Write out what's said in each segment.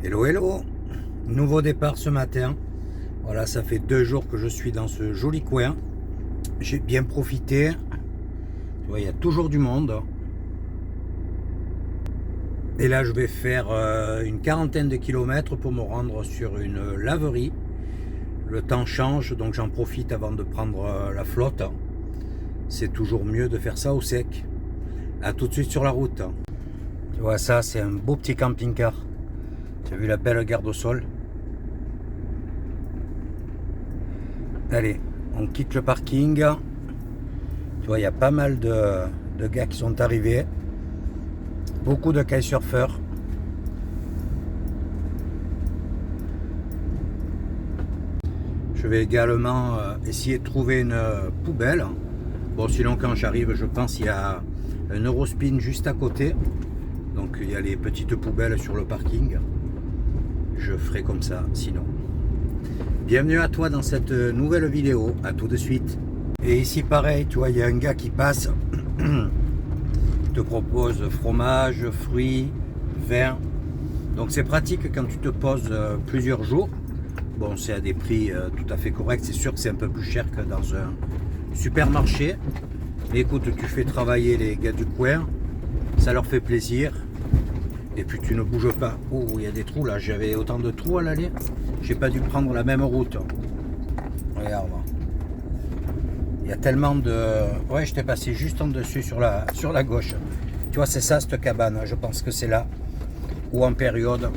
Hello hello, nouveau départ ce matin. Voilà, ça fait 2 jours que je suis dans ce joli coin. J'ai bien profité. Tu vois, il y a toujours du monde. Et là je vais faire une quarantaine de kilomètres pour me rendre sur une laverie. Le temps change, donc j'en profite avant de prendre la flotte. C'est toujours mieux de faire ça au sec. A tout de suite sur la route. Tu vois, ça c'est un beau petit camping-car. Tu as vu la belle garde au sol? Allez, on quitte le parking. Tu vois, il y a pas mal de gars qui sont arrivés. Beaucoup de kitesurfers. Je vais également essayer de trouver une poubelle. Bon, sinon quand j'arrive, je pense qu'il y a un Eurospin juste à côté. Donc il y a les petites poubelles sur le parking. Je ferai comme ça sinon. Bienvenue à toi dans cette nouvelle vidéo, à tout de suite. Et ici pareil, tu vois, il y a un gars qui passe, te propose fromage, fruits, vin. Donc c'est pratique quand tu te poses plusieurs jours. Bon, c'est à des prix tout à fait corrects, c'est sûr que c'est un peu plus cher que dans un supermarché. Mais écoute, tu fais travailler les gars du coin, ça leur fait plaisir. Et puis tu ne bouges pas. Oh, il y a des trous là, j'avais autant de trous à l'aller. J'ai pas dû prendre la même route. Regarde. Il y a tellement de... Ouais, j'étais passé juste en dessus sur la gauche. Tu vois, c'est ça cette cabane. Je pense que c'est là où en période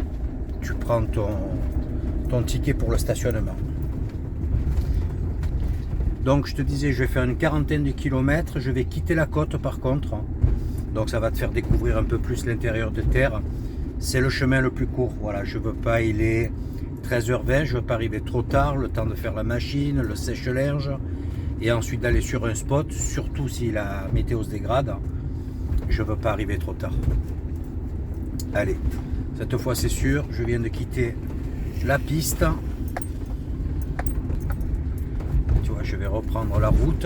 tu prends ton ticket pour le stationnement. Donc je te disais, je vais faire une quarantaine de kilomètres. Je vais quitter la côte par contre. Donc ça va te faire découvrir un peu plus l'intérieur de terre. C'est le chemin le plus court. Voilà, je veux pas, il est 13h20, je veux pas arriver trop tard, le temps de faire la machine, le sèche-linge, et ensuite d'aller sur un spot, surtout si la météo se dégrade. Je veux pas arriver trop tard. Allez, cette fois c'est sûr, je viens de quitter la piste. Tu vois, je vais reprendre la route.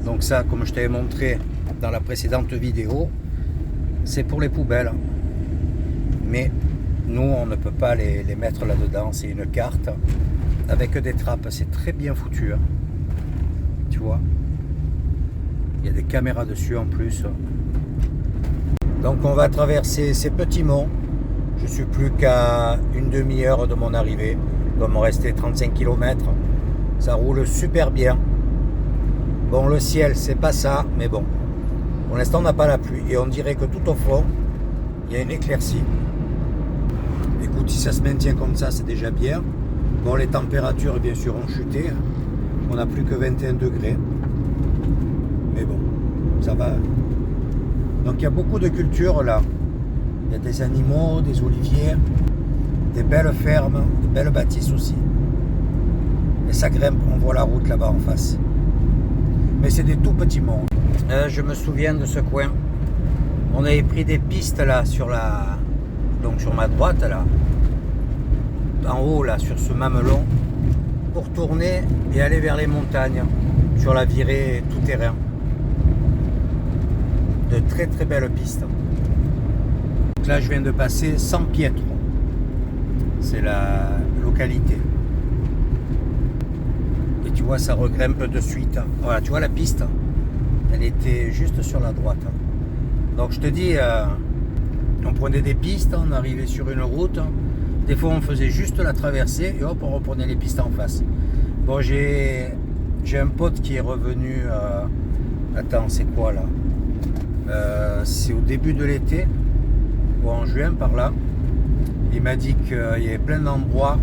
Donc ça, comme je t'avais montré dans la précédente vidéo, c'est pour les poubelles, mais nous on ne peut pas les mettre là dedans. C'est une carte avec des trappes, c'est très bien foutu hein. Tu vois, il y a des caméras dessus en plus. Donc on va traverser ces petits monts. Je suis plus qu'à une demi-heure de mon arrivée, il doit me rester 35 km. Ça roule super bien. Bon, le ciel c'est pas ça, mais bon, pour l'instant on n'a pas la pluie et on dirait que tout au fond il y a une éclaircie. Écoute, si ça se maintient comme ça, c'est déjà bien. Bon, les températures bien sûr ont chuté, on n'a plus que 21 degrés, mais bon, ça va. Donc il y a beaucoup de cultures là, il y a des animaux, des oliviers, des belles fermes, de belles bâtisses aussi, et ça grimpe. On voit la route là-bas en face, mais c'est des tout petits monts. Je me souviens de ce coin. On avait pris des pistes là sur ma droite là, en haut là, sur ce mamelon, pour tourner et aller vers les montagnes, sur la virée tout terrain. De très très belles pistes. Donc là je viens de passer San Pietro. C'est la localité. Et tu vois, ça regrimpe de suite. Voilà, tu vois la piste, elle était juste sur la droite. Donc je te dis, on prenait des pistes, on arrivait sur une route. Des fois on faisait juste la traversée et hop, on reprenait les pistes en face. Bon, j'ai un pote qui est revenu, attends, c'est quoi là, c'est au début de l'été, ou en juin par là. Il m'a dit qu'il y avait plein d'endroits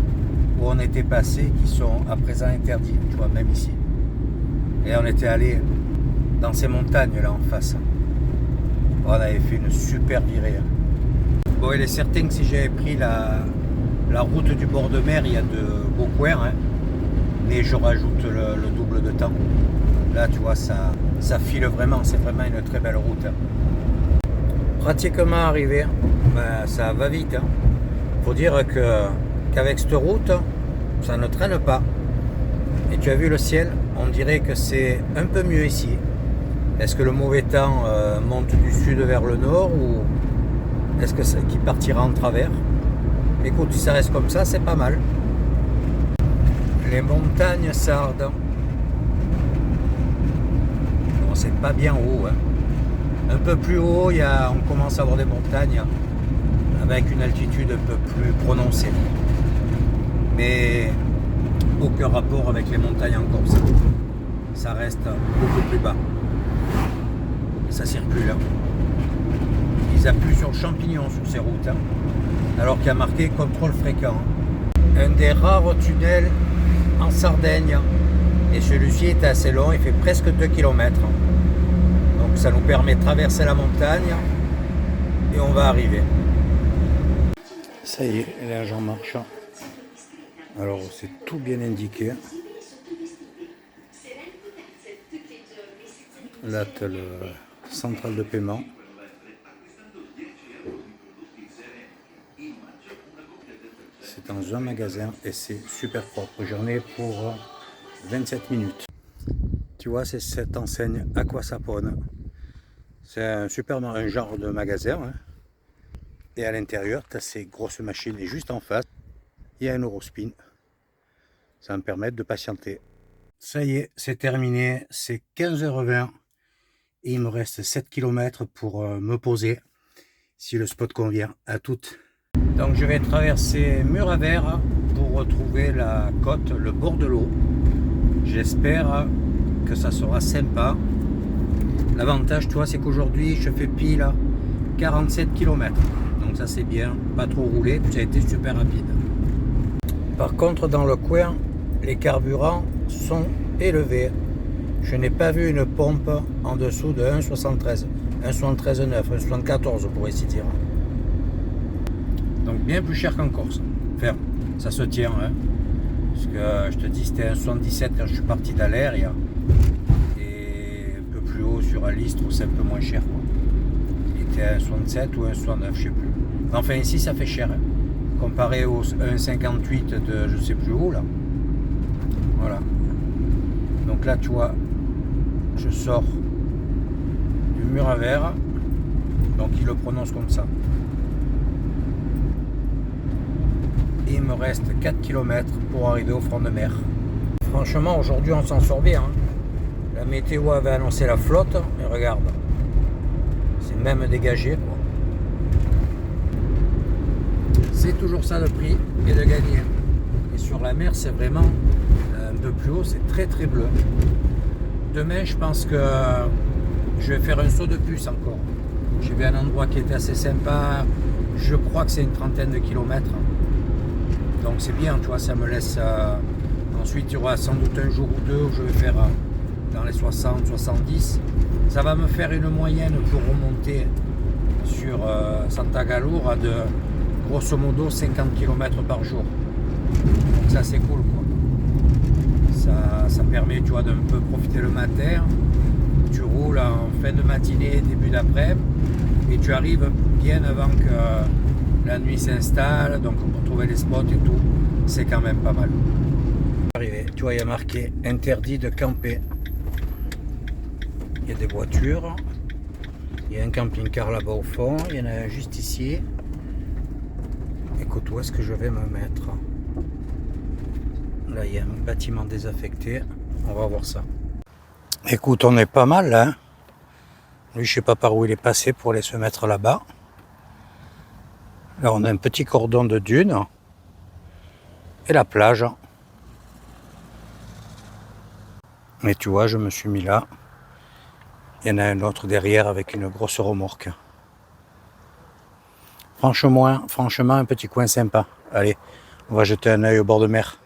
où on était passé qui sont à présent interdits, tu vois, même ici. Et on était allé dans ces montagnes là en face. On avait fait une super virée. Bon, il est certain que si j'avais pris la route du bord de mer, il y a de beaux coins, hein, mais je rajoute le double de temps. Là, tu vois, ça file vraiment, c'est vraiment une très belle route. Pratiquement arrivé, ben, ça va vite. Faut dire qu'avec cette route, ça ne traîne pas. Et tu as vu le ciel, on dirait que c'est un peu mieux ici. Est-ce que le mauvais temps monte du sud vers le nord ou est-ce qu'il partira en travers? Écoute, si ça reste comme ça, c'est pas mal. Les montagnes sardes. Bon, c'est pas bien haut. Hein. Un peu plus haut, on commence à avoir des montagnes avec une altitude un peu plus prononcée. Mais aucun rapport avec les montagnes en Corse. Ça reste beaucoup plus bas. Et ça circule. Hein. Ils appuient sur champignons sur ces routes. Hein. Alors qu'il y a marqué contrôle fréquent. Un des rares tunnels en Sardaigne. Et celui-ci est assez long, il fait presque 2 km. Donc ça nous permet de traverser la montagne et on va arriver. Ça y est, là j'en marche. Alors c'est tout bien indiqué. Là tu as le central de paiement. C'est dans un magasin et c'est super propre. J'en ai pour 27 minutes. Tu vois, c'est cette enseigne Aquasapone. C'est un genre de magasin. Hein. Et à l'intérieur, tu as ces grosses machines. Et juste en face, il y a un Eurospin. Ça va me permettre de patienter. Ça y est, c'est terminé. C'est 15h20. Et il me reste 7 km pour me poser. Si le spot convient à toutes. Donc je vais traverser Muraver pour retrouver la côte, le bord de l'eau. J'espère que ça sera sympa. L'avantage, toi, c'est qu'aujourd'hui, je fais pile 47 km. Donc ça, c'est bien. Pas trop roulé, ça a été super rapide. Par contre, dans le coin, les carburants sont élevés. Je n'ai pas vu une pompe en dessous de 1,73. 1,73,9, 1,74 pour ainsi dire. Donc bien plus cher qu'en Corse. Enfin, ça se tient. Hein. Parce que je te dis, c'était 1,77 quand je suis parti d'Alaire. Et un peu plus haut sur Alistre, c'est un peu moins cher. Quoi. Il était à 1,67 ou 1,69, je sais plus. Mais enfin, ici, ça fait cher. Hein. Comparé au 1,58 de je sais plus où, là. Voilà. Donc là, tu vois, je sors du Muraver. Donc, il le prononce comme ça. Et il me reste 4 km pour arriver au front de mer. Franchement, aujourd'hui, on s'en sort bien. Hein. La météo avait annoncé la flotte, et regarde, c'est même dégagé. Quoi. C'est toujours ça le prix, et de gagner. Et sur la mer, c'est vraiment un peu plus haut, c'est très très bleu. Demain, je pense que je vais faire un saut de puce encore. J'ai vu un endroit qui était assez sympa, je crois que c'est une trentaine de kilomètres. Donc c'est bien, tu vois, ça me laisse... ensuite, il y aura sans doute un jour ou deux où je vais faire dans les 60, 70. Ça va me faire une moyenne pour remonter sur Santa Galour de grosso modo 50 km par jour. Donc ça, c'est cool, quoi. Ça permet, tu vois, d'un peu profiter le matin. Tu roules en fin de matinée, début d'après, et tu arrives bien avant que la nuit s'installe, donc pour trouver les spots et tout, c'est quand même pas mal. Arrivé, tu vois, il y a marqué interdit de camper. Il y a des voitures, il y a un camping-car là-bas au fond, il y en a un juste ici. Écoute, où est-ce que je vais me mettre? Là, il y a un bâtiment désaffecté, on va voir ça. Écoute, on est pas mal là. Hein. Lui, je sais pas par où il est passé pour aller se mettre là-bas. Là, on a un petit cordon de dunes et la plage. Mais tu vois, je me suis mis là. Il y en a un autre derrière avec une grosse remorque. Franchement, un petit coin sympa. Allez, on va jeter un œil au bord de mer.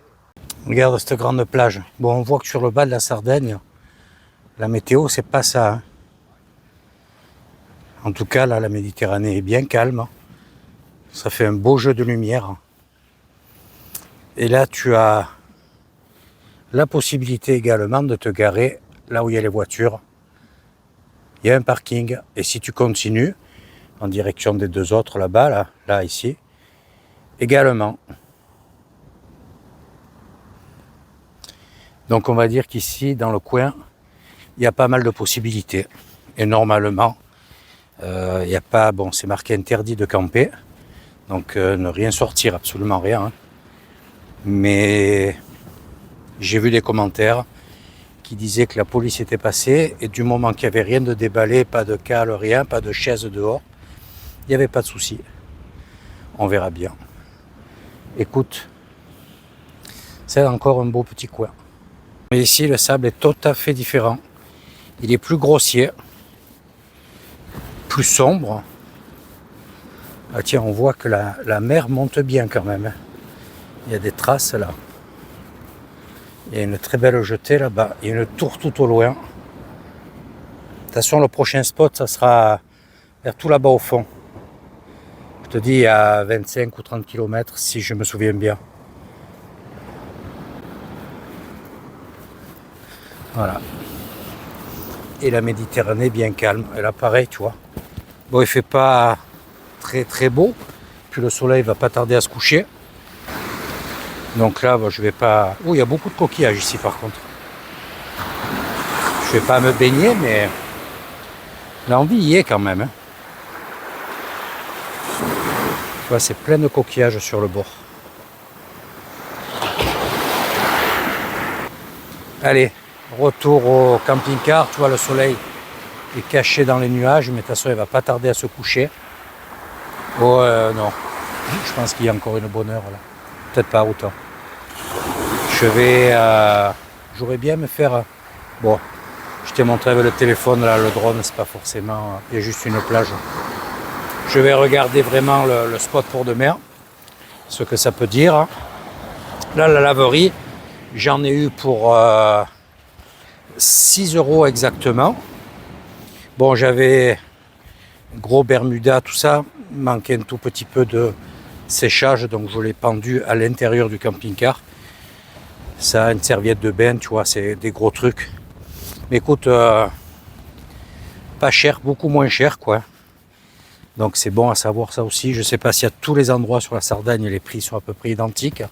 Regarde cette grande plage. Bon, on voit que sur le bas de la Sardaigne, la météo, c'est pas ça. Hein. En tout cas, là, la Méditerranée est bien calme. Ça fait un beau jeu de lumière. Et là, tu as la possibilité également de te garer là où il y a les voitures. Il y a un parking. Et si tu continues en direction des deux autres là-bas, là, ici, également. Donc on va dire qu'ici, dans le coin, il y a pas mal de possibilités. Et normalement, il n'y a pas, bon, c'est marqué interdit de camper. Donc ne rien sortir, absolument rien. Hein. Mais j'ai vu des commentaires qui disaient que la police était passée et du moment qu'il n'y avait rien de déballé, pas de cale, rien, pas de chaise dehors, il n'y avait pas de souci. On verra bien. Écoute, c'est encore un beau petit coin. Mais ici, le sable est tout à fait différent. Il est plus grossier, plus sombre. Ah tiens, on voit que la mer monte bien quand même. Il y a des traces là. Il y a une très belle jetée là-bas. Il y a une tour tout au loin. De toute façon, le prochain spot, ça sera vers tout là-bas au fond. Je te dis à 25 ou 30 km si je me souviens bien. Voilà. Et la Méditerranée bien calme. Et là pareil, tu vois. Bon, il fait pas très très beau. Puis le soleil va pas tarder à se coucher. Donc là, bon, je vais pas... Oh, il y a beaucoup de coquillages ici par contre. Je vais pas me baigner, mais l'envie y est quand même. Hein. Tu vois, c'est plein de coquillages sur le bord. Allez, retour au camping-car. Tu vois, le soleil est caché dans les nuages, mais de toute façon, il va pas tarder à se coucher. Oh non, je pense qu'il y a encore une bonne heure là. Peut-être pas autant. Je vais... j'aurais bien me faire... Bon, je t'ai montré avec le téléphone, là, le drone, c'est pas forcément... il y a juste une plage. Je vais regarder vraiment le spot pour demain, ce que ça peut dire. Là, la laverie, j'en ai eu pour 6 € exactement. Bon, j'avais gros Bermuda, tout ça. Il manquait un tout petit peu de séchage, donc je l'ai pendu à l'intérieur du camping-car. Ça, une serviette de bain, tu vois, c'est des gros trucs. Mais écoute, pas cher, beaucoup moins cher, quoi. Donc c'est bon à savoir ça aussi. Je sais pas s'il y a tous les endroits sur la Sardaigne, les prix sont à peu près identiques.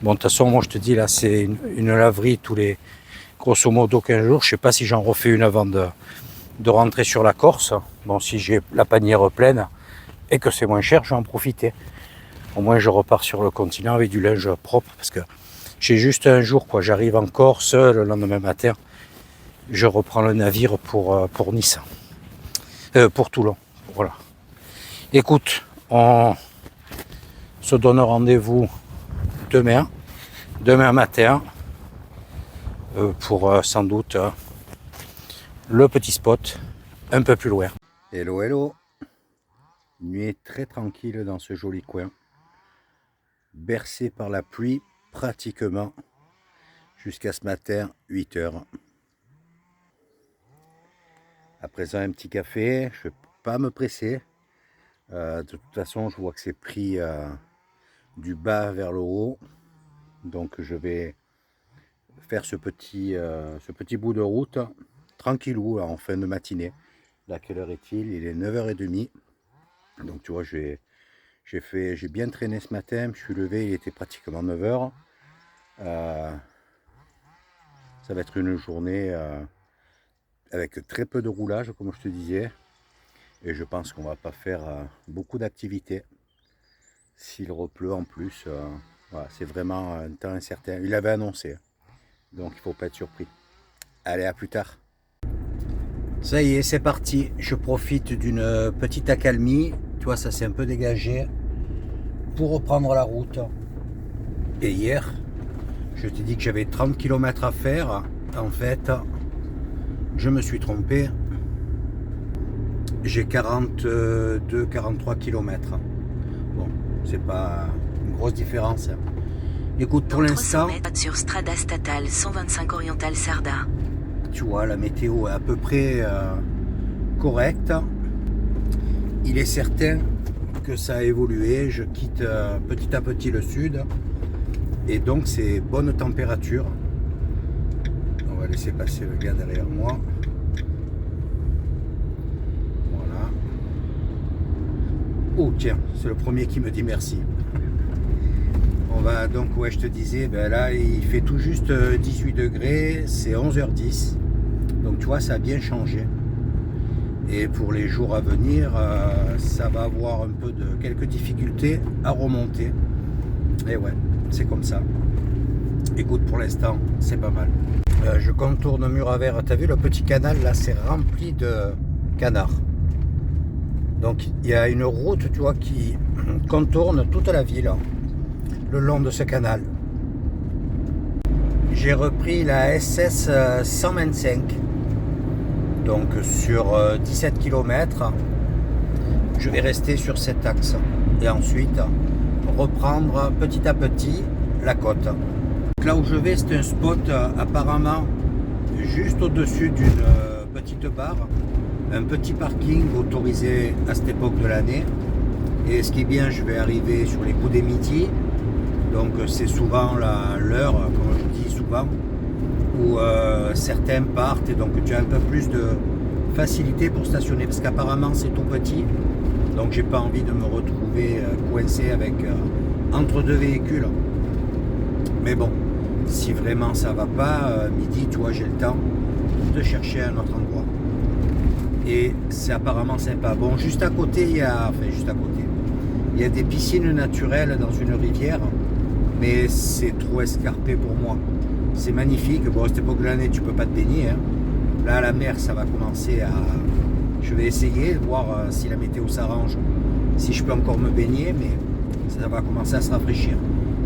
Bon, de toute façon, moi je te dis, là, c'est une laverie tous les, grosso modo, 15 jours. Je sais pas si j'en refais une avant de rentrer sur la Corse. Bon, si j'ai la panière pleine et que c'est moins cher, je vais en profiter. Au moins, je repars sur le continent avec du linge propre parce que j'ai juste un jour, quoi. J'arrive en Corse, le lendemain matin, je reprends le navire pour Nice, pour Toulon. Voilà. Écoute, on se donne rendez-vous demain matin, pour sans doute le petit spot un peu plus loin. Hello, hello. Nuit très tranquille dans ce joli coin, bercé par la pluie pratiquement jusqu'à ce matin 8 h. À présent un petit café, je ne vais pas me presser. De toute façon je vois que c'est pris du bas vers le haut, donc je vais faire ce petit bout de route tranquillou là, en fin de matinée. Là, quelle heure est-il? Il est 9h30. Donc tu vois, j'ai bien traîné ce matin, je suis levé, il était pratiquement 9 h. Ça va être une journée avec très peu de roulage, comme je te disais. Et je pense qu'on va pas faire beaucoup d'activités. S'il repleut en plus, voilà, c'est vraiment un temps incertain. Il avait annoncé, donc il ne faut pas être surpris. Allez, à plus tard. Ça y est, c'est parti. Je profite d'une petite accalmie. Tu vois, ça s'est un peu dégagé pour reprendre la route. Et hier, je t'ai dit que j'avais 30 km à faire. En fait, je me suis trompé. J'ai 42-43 km. Bon, c'est pas une grosse différence. Écoute, pour l'instant, sur Strada Statale 125 Oriental Sarda. Tu vois, la météo est à peu près correcte. Il est certain que ça a évolué. Je quitte petit à petit le sud. Et donc, c'est bonne température. On va laisser passer le gars derrière moi. Voilà. Oh, tiens, c'est le premier qui me dit merci. On va donc, ouais, je te disais, ben là, il fait tout juste 18 degrés. C'est 11h10. Donc, tu vois, ça a bien changé. Et pour les jours à venir, ça va avoir un peu de quelques difficultés à remonter. Et ouais, c'est comme ça. Écoute, pour l'instant, c'est pas mal. Je contourne Mur-à-Vert. T'as vu le petit canal là, c'est rempli de canards. Donc il y a une route, tu vois, qui contourne toute la ville le long de ce canal. J'ai repris la SS 125. Donc sur 17 km, je vais rester sur cet axe et ensuite reprendre petit à petit la côte. Donc là où je vais, c'est un spot apparemment juste au-dessus d'une petite barre, un petit parking autorisé à cette époque de l'année. Et ce qui est bien, je vais arriver sur les coups des midi, donc c'est souvent l'heure, comme je dis souvent, où certains partent et donc tu as un peu plus de facilité pour stationner parce qu'apparemment c'est tout petit, donc j'ai pas envie de me retrouver coincé avec entre deux véhicules. Mais bon, si vraiment ça va pas, midi, tu vois, j'ai le temps de chercher un autre endroit. Et c'est apparemment sympa. Bon, juste à côté, il y a des piscines naturelles dans une rivière, mais c'est trop escarpé pour moi. C'est magnifique. Bon, à cette époque de l'année, tu peux pas te baigner. Hein. Là, la mer, ça va commencer à... Je vais essayer de voir si la météo s'arrange, si je peux encore me baigner, mais ça va commencer à se rafraîchir.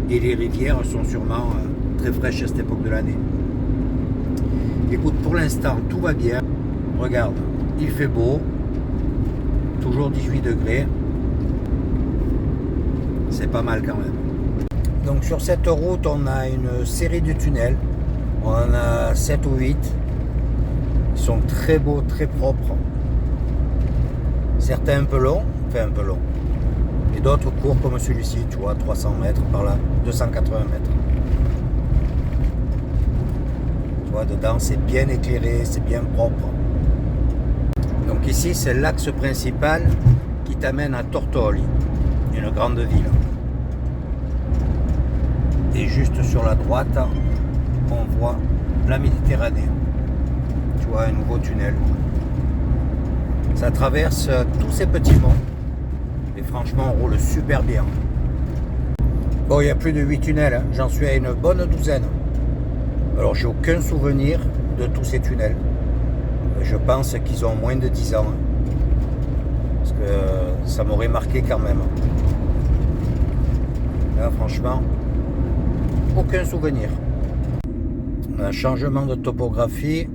Et les rivières sont sûrement très fraîches à cette époque de l'année. Écoute, pour l'instant, tout va bien. Regarde, il fait beau. Toujours 18 degrés. C'est pas mal quand même. Donc sur cette route, on a une série de tunnels. On en a 7 ou 8. Ils sont très beaux, très propres. Certains un peu longs, enfin un peu longs. Et d'autres courts comme celui-ci, tu vois, 300 mètres par là, 280 mètres. Tu vois, dedans c'est bien éclairé, c'est bien propre. Donc ici c'est l'axe principal qui t'amène à Tortoli, une grande ville. Et juste sur la droite, on voit la Méditerranée. Tu vois, un nouveau tunnel. Ça traverse tous ces petits monts. Et franchement, on roule super bien. Bon, il y a plus de 8 tunnels. Hein. J'en suis à une bonne douzaine. Alors, j'ai aucun souvenir de tous ces tunnels. Je pense qu'ils ont moins de 10 ans. Hein. Parce que ça m'aurait marqué quand même. Là, franchement, aucun souvenir. Un changement de topographie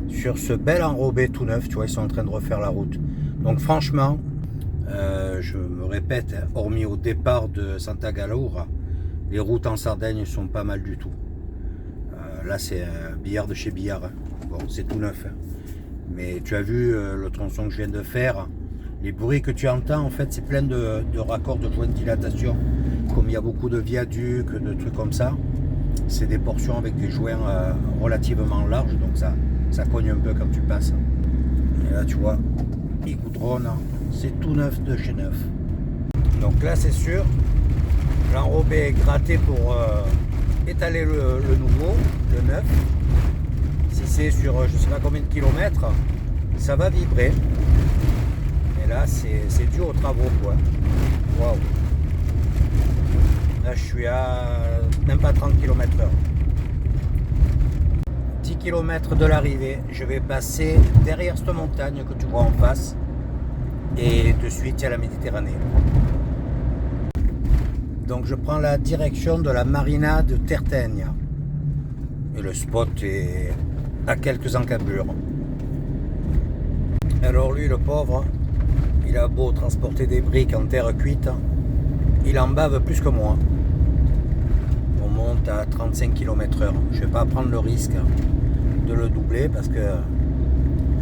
sur ce bel enrobé tout neuf. Tu vois, ils sont en train de refaire la route. Donc franchement, je me répète, hein, hormis au départ de Santa Galaura, les routes en Sardaigne sont pas mal du tout. Là, c'est un billard de chez Billard. Hein. Bon, c'est tout neuf. Hein. Mais tu as vu le tronçon que je viens de faire. Les bruits que tu entends, en fait, c'est plein de raccords de joints de dilatation. Comme il y a beaucoup de viaducs, de trucs comme ça, c'est des portions avec des joints relativement larges, donc ça cogne un peu quand tu passes. Et là, tu vois, ils goudronnent, c'est tout neuf de chez neuf. Donc là, c'est sûr, l'enrobé est gratté pour étaler le nouveau, le neuf. Si c'est sur je sais pas combien de kilomètres, ça va vibrer. Et là, c'est dû aux travaux, quoi. Waouh! Là, je suis à même pas 30 km/h. 10 km de l'arrivée, je vais passer derrière cette montagne que tu vois en face. Et de suite, il y a la Méditerranée. Donc, je prends la direction de la marina de Tertegna. Et le spot est à quelques encablures. Alors, lui, le pauvre, il a beau transporter des briques en terre cuite, il en bave plus que moi. On monte à 35 km/h. Je ne vais pas prendre le risque de le doubler parce que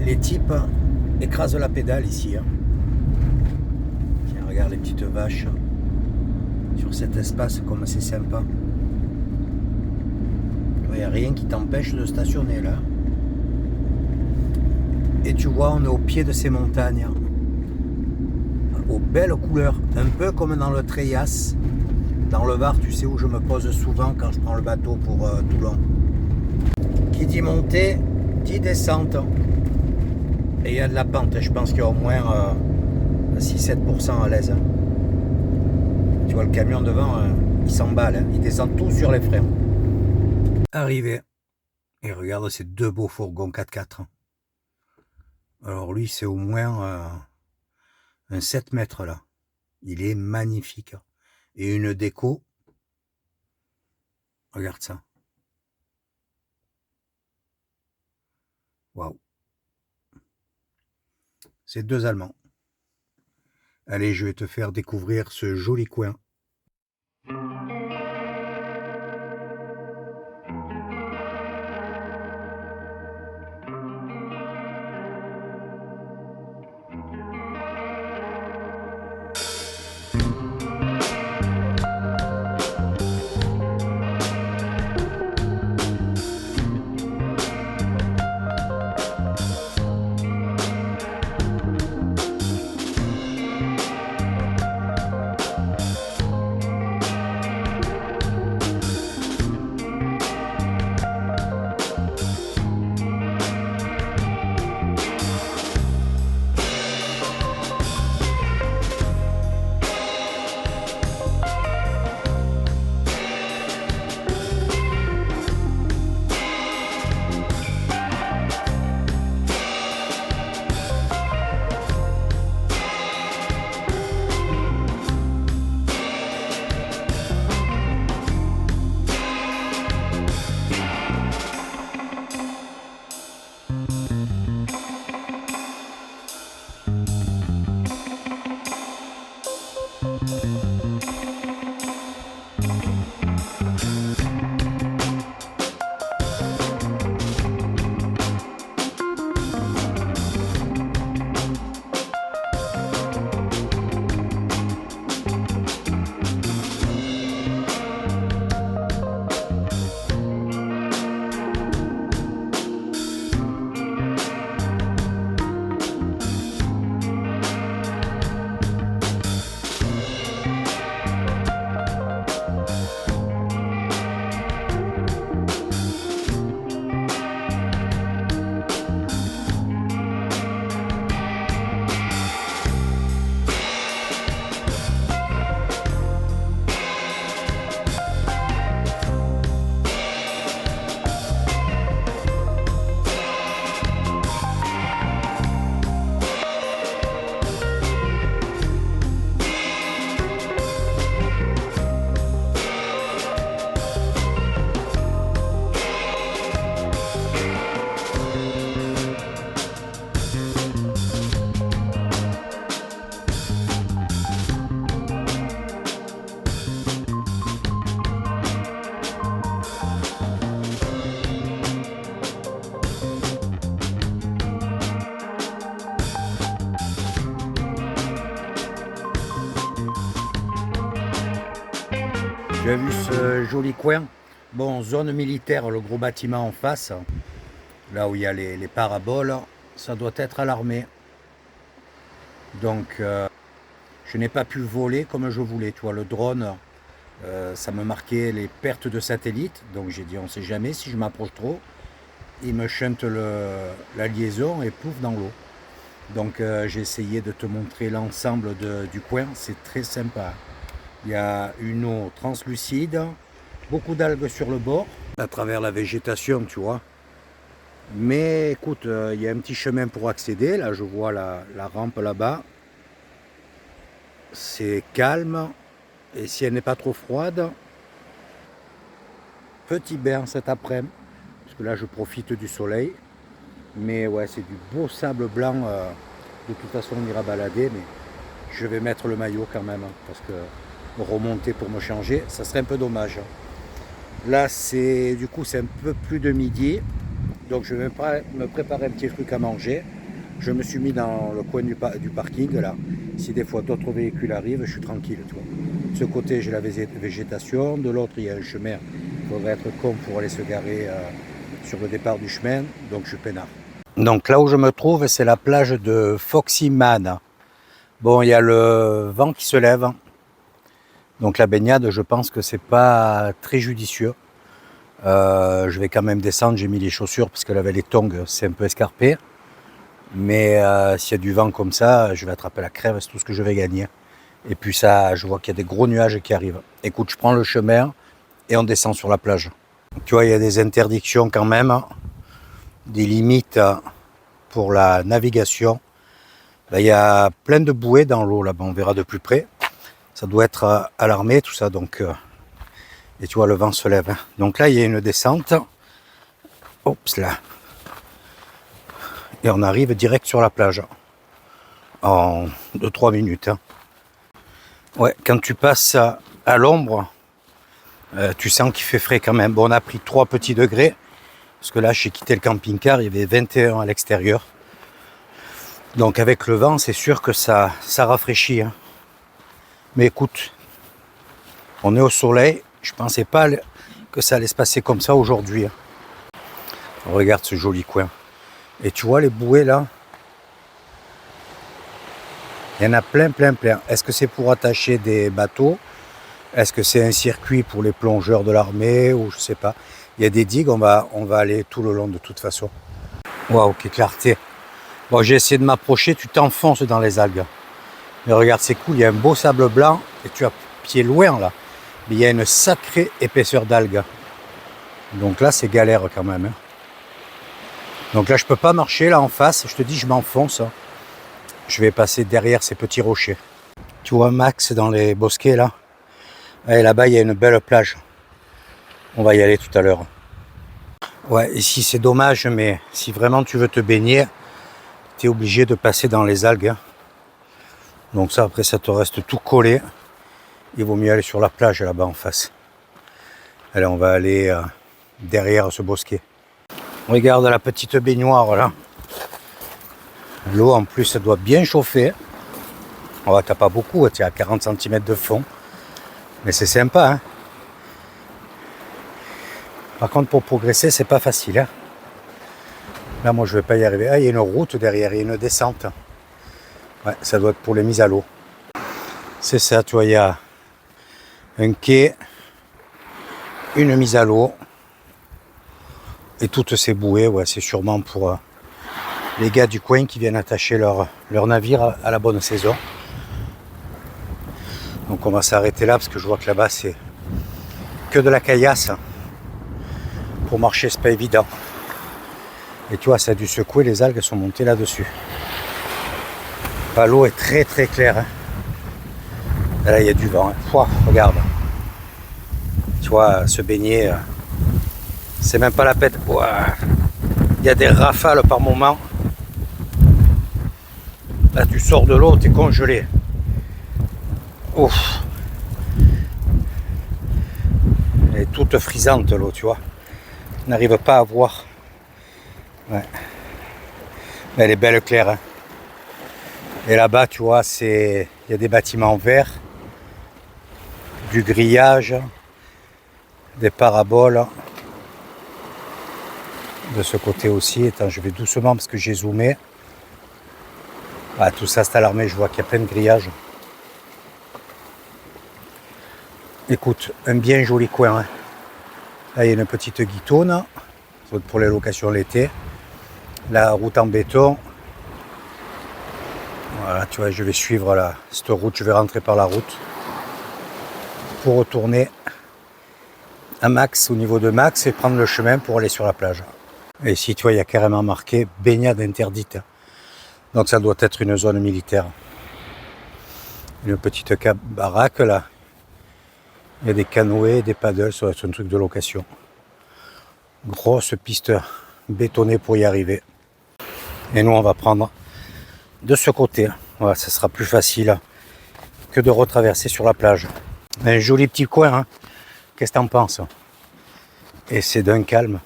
les types écrasent la pédale ici. Tiens, regarde les petites vaches sur cet espace, comme c'est sympa. Il n'y a rien qui t'empêche de stationner là. Et tu vois, on est au pied de ces montagnes. Aux belles couleurs, un peu comme dans le Treillass, dans le Var, tu sais où je me pose souvent quand je prends le bateau pour Toulon. Qui dit montée, dit descente. Et il y a de la pente, je pense qu'il y a au moins 6-7% à l'aise. Tu vois, le camion devant, il s'emballe, hein. Il descend tout sur les freins. Arrivé. Et regarde ces deux beaux fourgons 4x4. Alors lui, c'est au moins un 7 mètres là. Il est magnifique. Et une déco. Regarde ça. Waouh. C'est deux Allemands. Allez, je vais te faire découvrir ce joli coin. Tu as vu ce joli coin? Bon, zone militaire, le gros bâtiment en face, là où il y a les paraboles, ça doit être à l'armée. Donc, je n'ai pas pu voler comme je voulais. Tu vois, le drone, ça me marquait les pertes de satellites. Donc, j'ai dit, on ne sait jamais, si je m'approche trop, il me chante la liaison et plouf dans l'eau. Donc, j'ai essayé de te montrer l'ensemble du coin. C'est très sympa. Il y a une eau translucide, beaucoup d'algues sur le bord, à travers la végétation, tu vois. Mais écoute, il y a un petit chemin pour accéder. Là, je vois la rampe là-bas. C'est calme. Et si elle n'est pas trop froide, petit bain cet après-midi. Parce que là, je profite du soleil. Mais ouais, c'est du beau sable blanc. De toute façon, on ira balader. Mais je vais mettre le maillot quand même. Parce que remonter pour me changer, ça serait un peu dommage. Là, c'est du coup, c'est un peu plus de midi. Donc je vais me préparer un petit truc à manger. Je me suis mis dans le coin du parking là. Si des fois d'autres véhicules arrivent, je suis tranquille. Tu vois. De ce côté, j'ai la végétation. De l'autre, il y a un chemin. Il faudrait être con pour aller se garer sur le départ du chemin. Donc je peinard. Donc là où je me trouve, c'est la plage de Foxy Man. Bon, il y a le vent qui se lève. Donc la baignade, je pense que c'est pas très judicieux. Je vais quand même descendre, j'ai mis les chaussures parce que là, avec les tongs, c'est un peu escarpé. Mais s'il y a du vent comme ça, je vais attraper la crève, c'est tout ce que je vais gagner. Et puis ça, je vois qu'il y a des gros nuages qui arrivent. Écoute, je prends le chemin et on descend sur la plage. Tu vois, il y a des interdictions quand même, des limites pour la navigation. Là, il y a plein de bouées dans l'eau, là-bas, on verra de plus près. Ça doit être alarmé, tout ça, donc... et tu vois, le vent se lève. Donc là, il y a une descente. Oups, là. Et on arrive direct sur la plage. En 2-3 minutes. Ouais, quand tu passes à l'ombre, tu sens qu'il fait frais quand même. Bon, on a pris 3 petits degrés. Parce que là, j'ai quitté le camping-car, il y avait 21 à l'extérieur. Donc avec le vent, c'est sûr que ça rafraîchit. Hein. Mais écoute, on est au soleil. Je pensais pas que ça allait se passer comme ça aujourd'hui. Hein. Regarde ce joli coin. Et tu vois les bouées là? Il y en a plein. Est-ce que c'est pour attacher des bateaux? Est-ce que c'est un circuit pour les plongeurs de l'armée? Ou je sais pas. Il y a des digues, on va aller tout le long de toute façon. Waouh, quelle clarté. Bon, j'ai essayé de m'approcher, tu t'enfonces dans les algues. Mais regarde, c'est cool, il y a un beau sable blanc et tu as pied loin là. Mais il y a une sacrée épaisseur d'algues. Donc là, c'est galère quand même. Hein. Donc là, je peux pas marcher là en face. Je te dis, je m'enfonce. Je vais passer derrière ces petits rochers. Tu vois Max dans les bosquets là. Et là-bas, il y a une belle plage. On va y aller tout à l'heure. Ouais, ici c'est dommage, mais si vraiment tu veux te baigner, tu es obligé de passer dans les algues. Donc ça, après, ça te reste tout collé. Il vaut mieux aller sur la plage là-bas en face. Allez, on va aller derrière ce bosquet. Regarde la petite baignoire là. L'eau en plus, ça doit bien chauffer. Oh, t'as pas beaucoup, tu es à 40 cm de fond. Mais c'est sympa. Hein. Par contre, pour progresser, c'est pas facile. Hein. Là, moi, je vais pas y arriver. Ah, il y a une route derrière, il y a une descente. Ouais, ça doit être pour les mises à l'eau. C'est ça, tu vois, il y a un quai, une mise à l'eau. Et toutes ces bouées, ouais, c'est sûrement pour les gars du coin qui viennent attacher leur navire à la bonne saison. Donc on va s'arrêter là parce que je vois que là-bas c'est que de la caillasse. Pour marcher, c'est pas évident. Et tu vois, ça a dû secouer, les algues sont montées là-dessus. L'eau est très claire. Hein. Et là, il y a du vent. Hein. Pouah, regarde. Tu vois, se baigner, c'est même pas la peine. Ouah. Il y a des rafales par moment. Là, tu sors de l'eau, tu es congelé. Ouf. Elle est toute frisante l'eau, tu vois. On n'arrive pas à voir. Ouais. Mais elle est belle claire. Hein. Et là-bas, tu vois, il y a des bâtiments verts, du grillage, des paraboles. De ce côté aussi. Attends, je vais doucement parce que j'ai zoomé. Ah, tout ça, c'est à l'armée. Je vois qu'il y a plein de grillages. Écoute, un bien joli coin. Hein. Là, il y a une petite guitone pour les locations l'été. La route en béton. Voilà, tu vois, je vais suivre cette route. Je vais rentrer par la route pour retourner à Max, au niveau de Max, et prendre le chemin pour aller sur la plage. Et ici, tu vois, il y a carrément marqué baignade interdite. Donc ça doit être une zone militaire. Une petite baraque là. Il y a des canoës, des paddles, ça doit être un truc de location. Grosse piste bétonnée pour y arriver. Et nous, on va prendre de ce côté. Voilà, ça sera plus facile que de retraverser sur la plage. Un joli petit coin. Hein. Qu'est-ce que t'en penses? Et c'est d'un calme.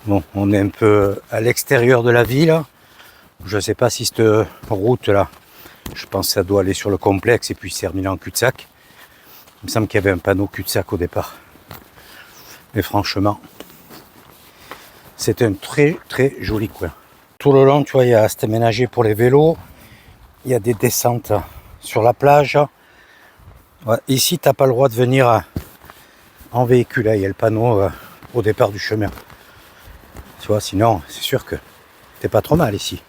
Bon, on est un peu à l'extérieur de la ville. Je ne sais pas si cette route là, je pense que ça doit aller sur le complexe et puis se terminer en cul-de-sac. Il me semble qu'il y avait un panneau cul-de-sac au départ. Mais franchement, c'est un très joli coin. Tout le long, tu vois, il y a cet aménagé pour les vélos. Il y a des descentes sur la plage. Ouais, ici, tu n'as pas le droit de venir en véhicule. Là, il y a le panneau au départ du chemin. Tu vois, sinon, c'est sûr que T'es pas trop mal ici.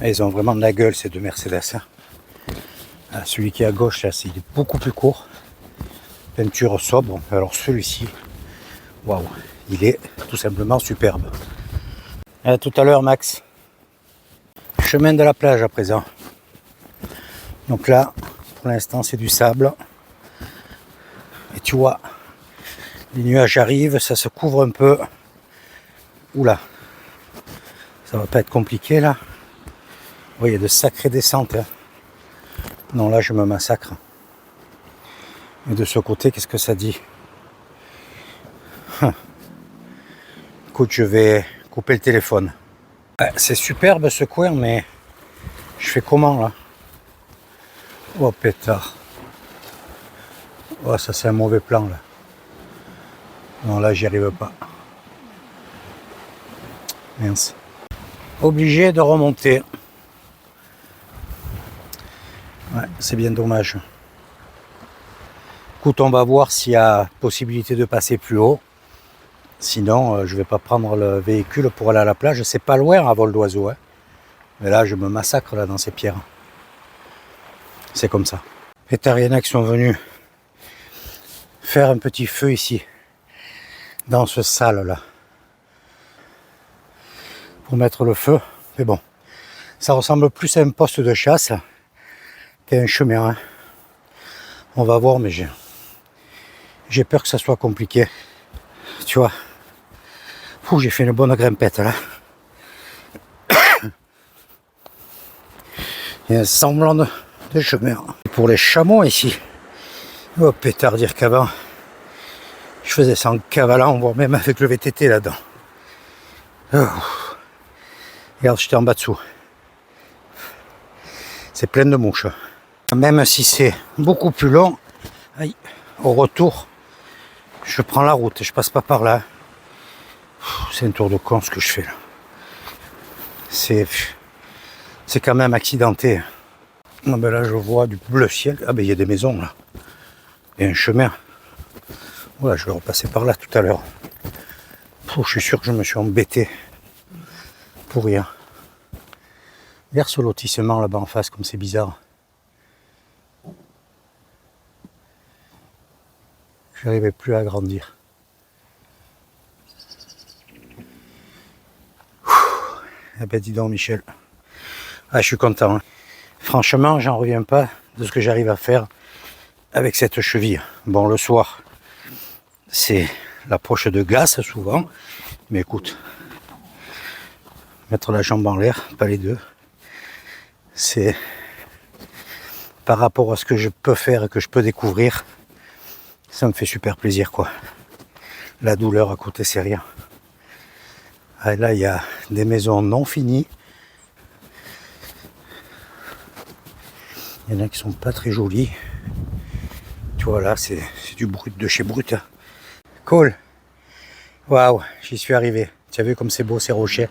Et ils ont vraiment de la gueule ces deux Mercedes. Hein. Ah, celui qui est à gauche là, il est beaucoup plus court. Peinture sobre. Alors celui-ci, waouh, il est tout simplement superbe. À tout à l'heure Max. Chemin de la plage à présent. Donc là, pour l'instant c'est du sable. Et tu vois, les nuages arrivent, ça se couvre un peu. Oula, ça va pas être compliqué là. Oui, il y a de sacrées descentes. Hein. Non, là je me massacre. Et de ce côté, qu'est-ce que ça dit? Écoute, je vais couper le téléphone. Ouais, c'est superbe ce coin, mais je fais comment là? Oh pétard. Oh, ça c'est un mauvais plan là. Non, là j'y arrive pas. Mince. Obligé de remonter. Ouais, c'est bien dommage. Écoute, on va voir s'il y a possibilité de passer plus haut. Sinon, je vais pas prendre le véhicule pour aller à la plage. C'est pas loin à vol d'oiseau. Hein. Mais là, je me massacre là dans ces pierres. C'est comme ça. Et t'as rien qui sont venus faire un petit feu ici. Dans ce salle là. Pour mettre le feu. Mais bon, ça ressemble plus à un poste de chasse qu'à un chemin. Hein. On va voir, mais j'ai peur que ça soit compliqué. Tu vois. Ouh, j'ai fait une bonne grimpette là. Il y a un semblant de chemin. Et pour les chameaux ici. Oh pétard, dire qu'avant, je faisais ça en cavalant, voire même avec le VTT là-dedans. Oh. Regarde, j'étais en bas dessous. C'est plein de mouches. Même si c'est beaucoup plus long, aïe, au retour, je prends la route et je passe pas par là. C'est un tour de con ce que je fais là. C'est quand même accidenté. Non, ben là je vois du bleu ciel. Ah ben il y a des maisons là. Il y a un chemin. Voilà, je vais repasser par là tout à l'heure. Je suis sûr que je me suis embêté. Pour rien. Regarde ce lotissement là-bas en face, comme c'est bizarre. Je n'arrivais plus à grandir. Eh ben dis donc Michel. Ah, je suis content. Hein. Franchement, j'en reviens pas de ce que j'arrive à faire avec cette cheville. Bon, le soir, c'est l'approche de glace souvent. Mais écoute, mettre la jambe en l'air, pas les deux, c'est par rapport à ce que je peux faire et que je peux découvrir, ça me fait super plaisir quoi. La douleur à côté c'est rien. Ah, là il y a des maisons non finies. Il y en a qui sont pas très jolies. Tu vois là c'est du brut de chez brut. Hein. Cool. Waouh, j'y suis arrivé. Tu as vu comme c'est beau ces rochers.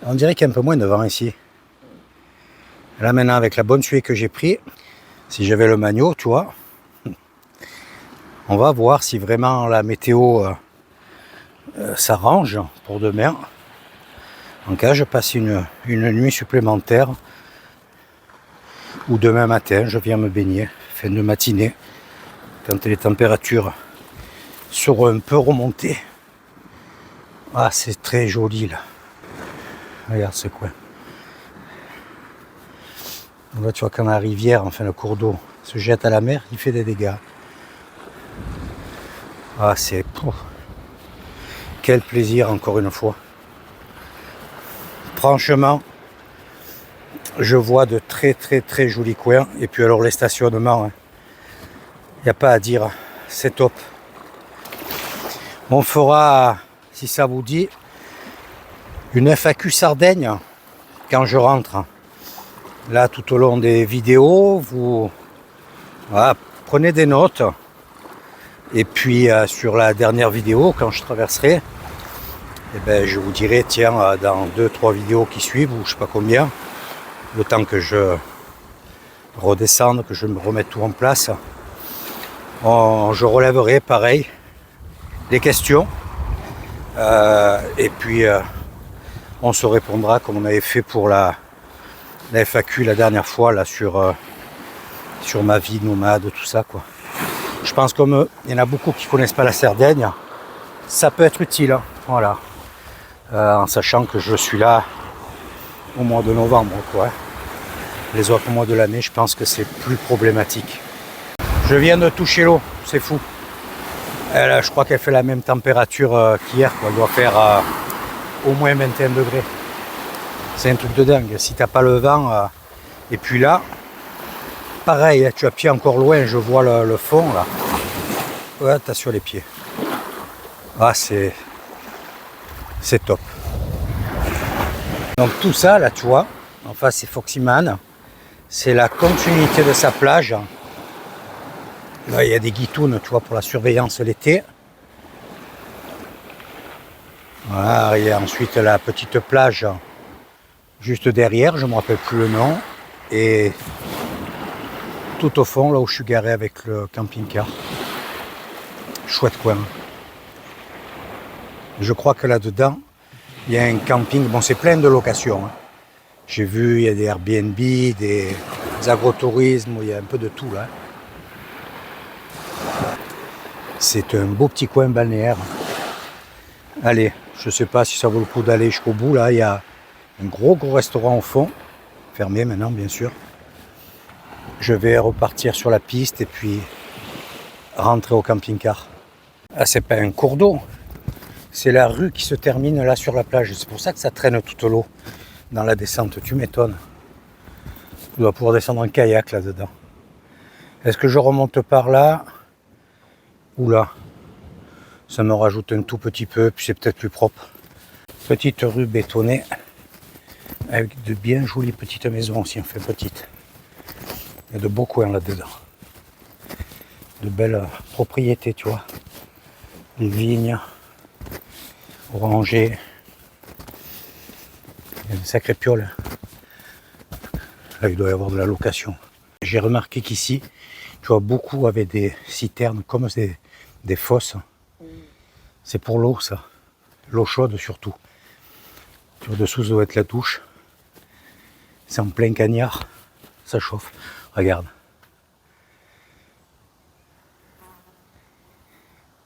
On dirait qu'il y a un peu moins de vent ici. Là maintenant avec la bonne suée que j'ai pris, si j'avais le maillot, tu vois, on va voir si vraiment la météo s'arrange pour demain. En cas je passe une nuit supplémentaire ou demain matin je viens me baigner, fin de matinée, quand les températures seront un peu remontées. Ah c'est très joli là. Regarde ce coin. Là tu vois quand la rivière, enfin le cours d'eau se jette à la mer, il fait des dégâts. Ah c'est... Quel plaisir encore une fois. Franchement, je vois de très très très jolis coins. Et puis alors les stationnements, hein. Il n'y a pas à dire, c'est top. On fera, si ça vous dit, une FAQ Sardaigne quand je rentre. Là tout au long des vidéos, vous voilà, prenez des notes. Et puis sur la dernière vidéo, quand je traverserai, eh ben, je vous dirai, tiens, dans 2-3 vidéos qui suivent, ou je sais pas combien, le temps que je redescende, que je me remette tout en place, je relèverai pareil des questions Et puis on se répondra comme on avait fait pour la FAQ la dernière fois là sur ma vie nomade, tout ça quoi. Je pense comme il y en a beaucoup qui connaissent pas la Sardaigne, ça peut être utile, hein, voilà. En sachant que je suis là au mois de novembre quoi. Les autres mois de l'année, je pense que c'est plus problématique. Je viens de toucher l'eau, c'est fou. Je crois qu'elle fait la même température qu'hier, quoi. Elle doit faire au moins 21 degrés. C'est un truc de dingue. Si t'as pas le vent, et puis là, pareil, tu as pied encore loin, je vois le fond là. Ouais, t'as sur les pieds. Ah, c'est top. Donc tout ça là, tu vois, en face c'est Foxyman. C'est la continuité de sa plage. Là, il y a des guitounes, tu vois, pour la surveillance l'été. Voilà, il y a ensuite la petite plage juste derrière, je ne me rappelle plus le nom. Et tout au fond, là où je suis garé avec le camping-car. Chouette coin. Je crois que là-dedans, il y a un camping. Bon, c'est plein de locations, hein. J'ai vu, il y a des Airbnb, des agrotourismes, il y a un peu de tout là. C'est un beau petit coin balnéaire. Allez, je ne sais pas si ça vaut le coup d'aller jusqu'au bout. Là, il y a un gros restaurant au fond, fermé maintenant bien sûr. Je vais repartir sur la piste et puis rentrer au camping-car. Ah, c'est pas un cours d'eau, c'est la rue qui se termine là sur la plage. C'est pour ça que ça traîne toute l'eau dans la descente. Tu m'étonnes. Tu dois pouvoir descendre en kayak là-dedans. Est-ce que je remonte par là? Oula, ça me rajoute un tout petit peu, puis c'est peut-être plus propre. Petite rue bétonnée, avec de bien jolies petites maisons aussi, enfin petites. Il y a de beaux coins là-dedans. De belles propriétés, tu vois. Des vignes, orangers. Il y a une sacrée piole. Là, il doit y avoir de la location. J'ai remarqué qu'ici, tu vois, beaucoup avaient des citernes, comme des fosses. C'est pour l'eau, ça. L'eau chaude, surtout. Sur dessous, ça doit être la douche. C'est en plein cagnard. Ça chauffe. Regarde.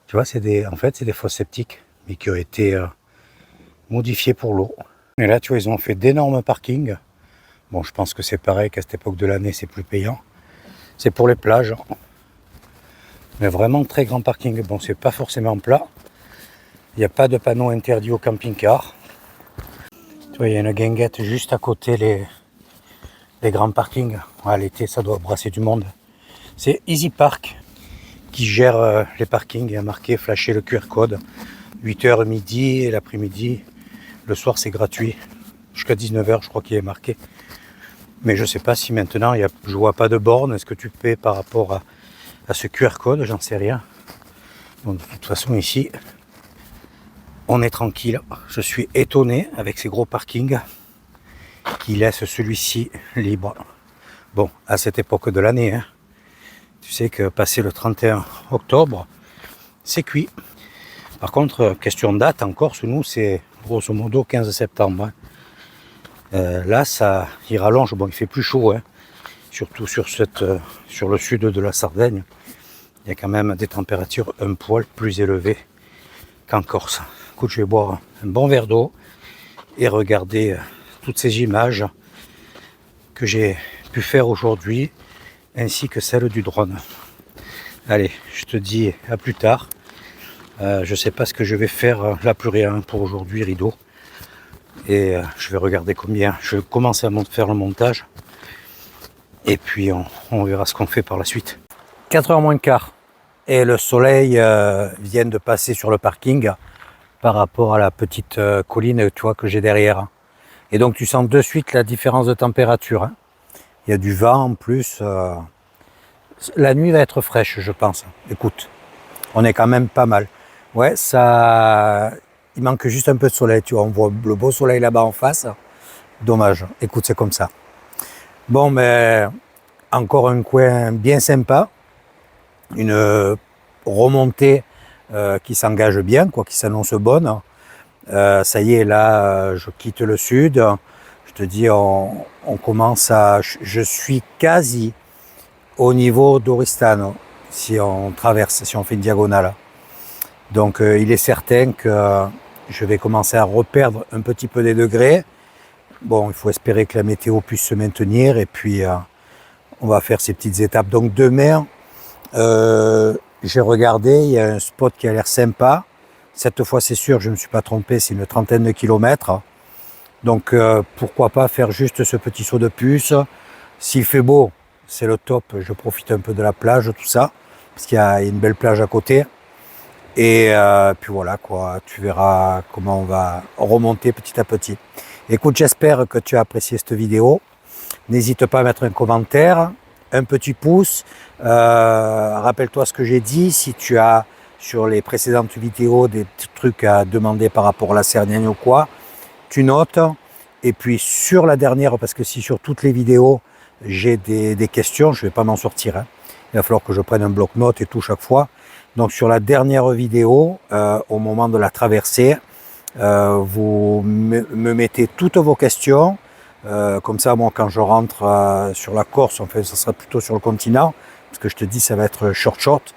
Tu vois, en fait, c'est des fosses septiques, mais qui ont été modifiées pour l'eau. Et là, tu vois, ils ont fait d'énormes parkings. Bon, je pense que c'est pareil qu'à cette époque de l'année, c'est plus payant. C'est pour les plages. Mais vraiment très grand parking. Bon, c'est pas forcément plat. Il n'y a pas de panneau interdit au camping-car. Tu vois, il y a une guinguette juste à côté les grands parkings. À l'été, ça doit brasser du monde. C'est Easy Park qui gère les parkings. Il y a marqué, flashé le QR code. 8h midi et l'après-midi. Le soir, c'est gratuit. Jusqu'à 19h, je crois qu'il est marqué. Mais je ne sais pas si maintenant, je vois pas de borne. Est-ce que tu paies par rapport à ce QR code? J'en sais rien. Donc, de toute façon, ici, on est tranquille. Je suis étonné avec ces gros parkings qui laissent celui-ci libre. Bon, à cette époque de l'année, hein. Tu sais que passé le 31 octobre, c'est cuit. Par contre, question de date, en Corse, nous, c'est grosso modo 15 septembre. Hein. Là, il rallonge. Bon, il fait plus chaud, hein. Surtout sur le sud de la Sardaigne. Il y a quand même des températures un poil plus élevées qu'en Corse. Écoute, je vais boire un bon verre d'eau et regarder toutes ces images que j'ai pu faire aujourd'hui, ainsi que celles du drone. Allez, je te dis à plus tard. Je ne sais pas ce que je vais faire, là plus rien pour aujourd'hui, rideau. Et je vais regarder combien. Je vais commencer à faire le montage. Et puis on verra ce qu'on fait par la suite. 4h moins le quart. Et le soleil vient de passer sur le parking par rapport à la petite colline, tu vois, que j'ai derrière. Et donc tu sens de suite la différence de température. Hein. Il y a du vent en plus. La nuit va être fraîche, je pense. Écoute, on est quand même pas mal. Ouais, il manque juste un peu de soleil, tu vois. On voit le beau soleil là-bas en face. Dommage. Écoute, c'est comme ça. Bon, mais encore un coin bien sympa. Une remontée qui s'engage bien, quoi, qui s'annonce bonne. Ça y est, là, je quitte le sud. Je te dis, on commence à... Je suis quasi au niveau d'Oristano, si on traverse, si on fait une diagonale. Donc, il est certain que je vais commencer à reperdre un petit peu des degrés. Bon, il faut espérer que la météo puisse se maintenir et puis on va faire ces petites étapes. Donc demain, j'ai regardé, il y a un spot qui a l'air sympa. Cette fois, c'est sûr, je ne me suis pas trompé, c'est une trentaine de kilomètres. Donc pourquoi pas faire juste ce petit saut de puce. S'il fait beau, c'est le top, je profite un peu de la plage, tout ça, parce qu'il y a une belle plage à côté. Et puis voilà quoi, tu verras comment on va remonter petit à petit. Écoute, j'espère que tu as apprécié cette vidéo. N'hésite pas à mettre un commentaire, un petit pouce. Rappelle-toi ce que j'ai dit. Si tu as sur les précédentes vidéos des trucs à demander par rapport à la Cerdagne ou quoi, tu notes. Et puis sur la dernière, parce que si sur toutes les vidéos j'ai des questions, je ne vais pas m'en sortir. Hein. Il va falloir que je prenne un bloc-notes et tout chaque fois. Donc sur la dernière vidéo, au moment de la traversée, vous me mettez toutes vos questions. Comme ça, moi, quand je rentre sur la Corse, en fait, ça sera plutôt sur le continent, parce que je te dis, ça va être short.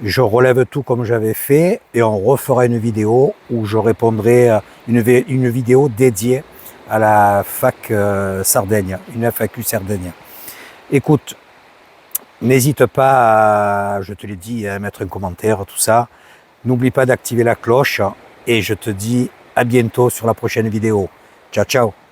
Je relève tout comme j'avais fait et on refera une vidéo où je répondrai une vidéo dédiée à la fac Sardaigne, une FAQ Sardaigne. Écoute, n'hésite pas, je te l'ai dit, à mettre un commentaire, tout ça. N'oublie pas d'activer la cloche et je te dis à bientôt sur la prochaine vidéo. Ciao, ciao!